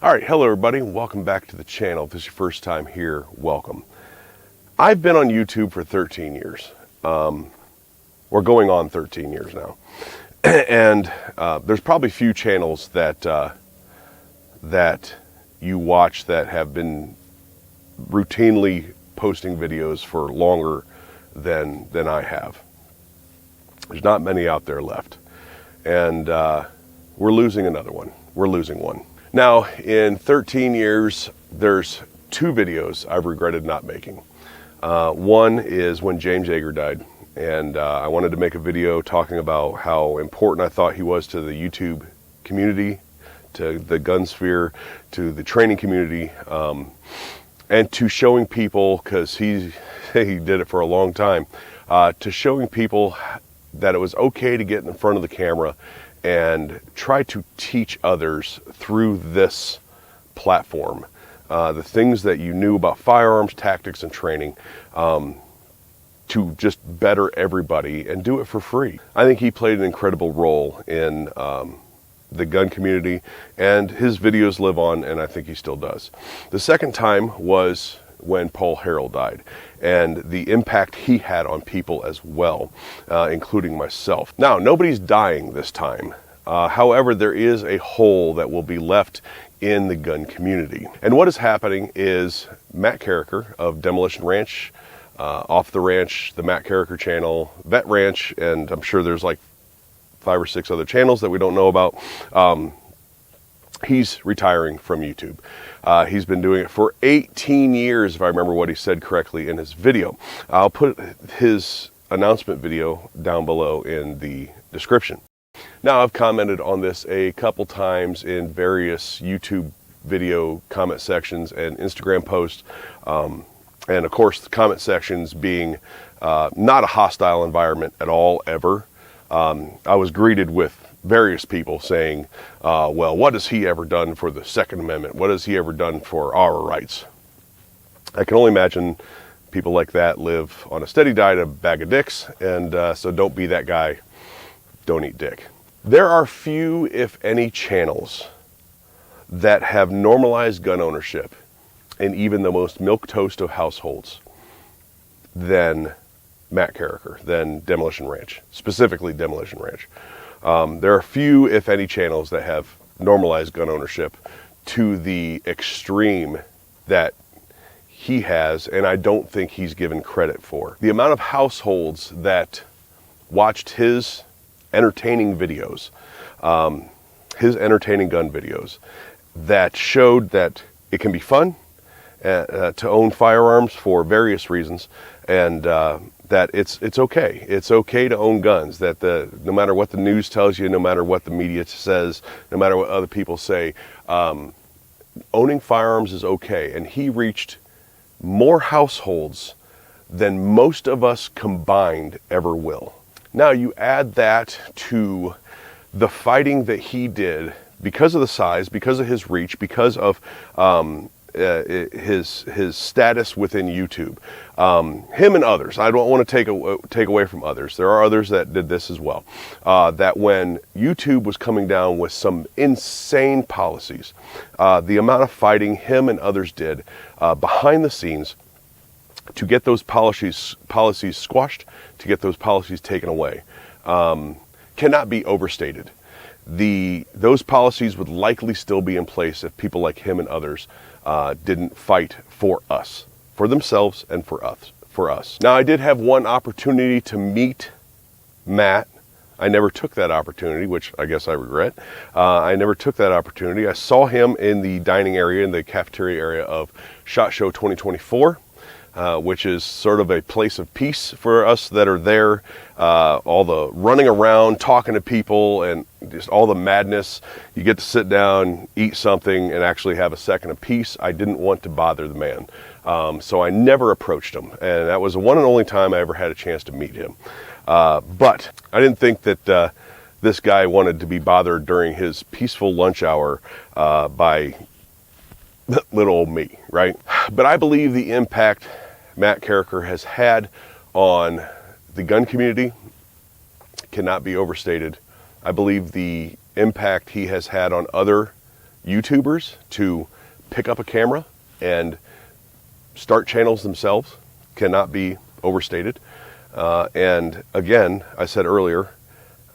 All right, hello everybody, and welcome back to the channel. If this is your first time here, welcome. I've been on YouTube for 13 years. We're going on 13 years now. And there's probably few channels that you watch that have been routinely posting videos for longer than I have. There's not many out there left. And we're losing another one. We're losing one. Now, in 13 years, there's two videos I've regretted not making. One is when James Yeager died, and I wanted to make a video talking about how important I thought he was to the YouTube community, to the gun sphere, to the training community, and to showing people, because he did it for a long time, to showing people that it was okay to get in front of the camera and try to teach others through this platform the things that you knew about firearms, tactics, and training, to just better everybody and do it for free. I think he played an incredible role in the gun community, and his videos live on, and I think he still does. The second time was when Paul Harrell died, and the impact he had on people as well, including myself. Now, nobody's dying this time. However, there is a hole that will be left in the gun community. And what is happening is Matt Carriker of Demolition Ranch, Off the Ranch, the Matt Carriker channel, Vet Ranch, and I'm sure there's like 5 or 6 other channels that we don't know about. He's retiring from YouTube. He's been doing it for 18 years, if I remember what he said correctly in his video. I'll put his announcement video down below in the description. Now, I've commented on this a couple times in various YouTube video comment sections and Instagram posts. And of course, the comment sections being not a hostile environment at all, ever. I was greeted with various people saying, well, what has he ever done for the Second Amendment? What has he ever done for our rights? I can only imagine people like that live on a steady diet of bag of dicks, and so don't be that guy. Don't eat dick. There are few, if any, channels that have normalized gun ownership in even the most milquetoast of households than Matt Carriker, than Demolition Ranch, specifically Demolition Ranch. There are few, if any, channels that have normalized gun ownership to the extreme that he has, and I don't think he's given credit for. The amount of households that watched his entertaining videos, his entertaining gun videos, that showed that it can be fun to own firearms for various reasons, and that it's okay. It's okay to own guns, that no matter what the news tells you, no matter what the media says, no matter what other people say, owning firearms is okay. And he reached more households than most of us combined ever will. Now, you add that to the fighting that he did because of the size, because of his reach, because of his status within YouTube. Him and others. I don't want to take away from others. There are others that did this as well. That when YouTube was coming down with some insane policies, the amount of fighting him and others did behind the scenes to get those policies squashed, to get those policies taken away, cannot be overstated. Those policies would likely still be in place if people like him and others didn't fight for us, for themselves and for us. Now, I did have one opportunity to meet Matt. I never took that opportunity, which I guess I regret. I never took that opportunity. I saw him in the dining area, in the cafeteria area of SHOT Show 2024. Which is sort of a place of peace for us that are there. All the running around, talking to people, and just all the madness. You get to sit down, eat something, and actually have a second of peace. I didn't want to bother the man. So I never approached him. And that was the one and only time I ever had a chance to meet him. But I didn't think that this guy wanted to be bothered during his peaceful lunch hour by little old me, right? But I believe the impact Matt Carriker has had on the gun community cannot be overstated. I believe the impact he has had on other YouTubers to pick up a camera and start channels themselves cannot be overstated. And again, I said earlier,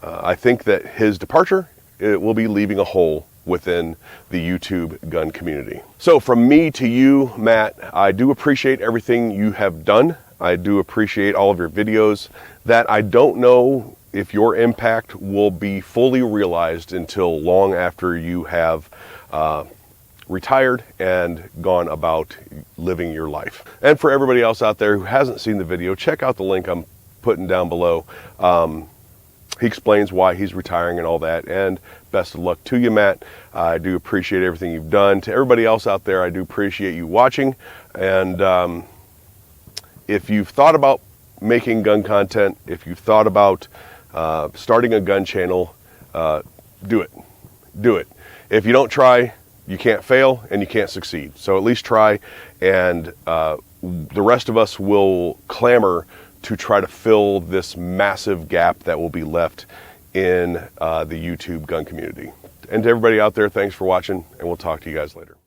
I think that his departure, it will be leaving a hole within the YouTube gun community. So from me to you, Matt, I do appreciate everything you have done. I do appreciate all of your videos that I don't know if your impact will be fully realized until long after you have retired and gone about living your life. And for everybody else out there who hasn't seen the video, check out the link I'm putting down below. He explains why he's retiring and all that, and best of luck to you, Matt. I do appreciate everything you've done. To everybody else out there, I do appreciate you watching, and if you've thought about making gun content, if you've thought about starting a gun channel, do it. Do it. If you don't try, you can't fail and you can't succeed. So at least try, and the rest of us will clamor to try to fill this massive gap that will be left in the YouTube gun community. And to everybody out there, thanks for watching, and we'll talk to you guys later.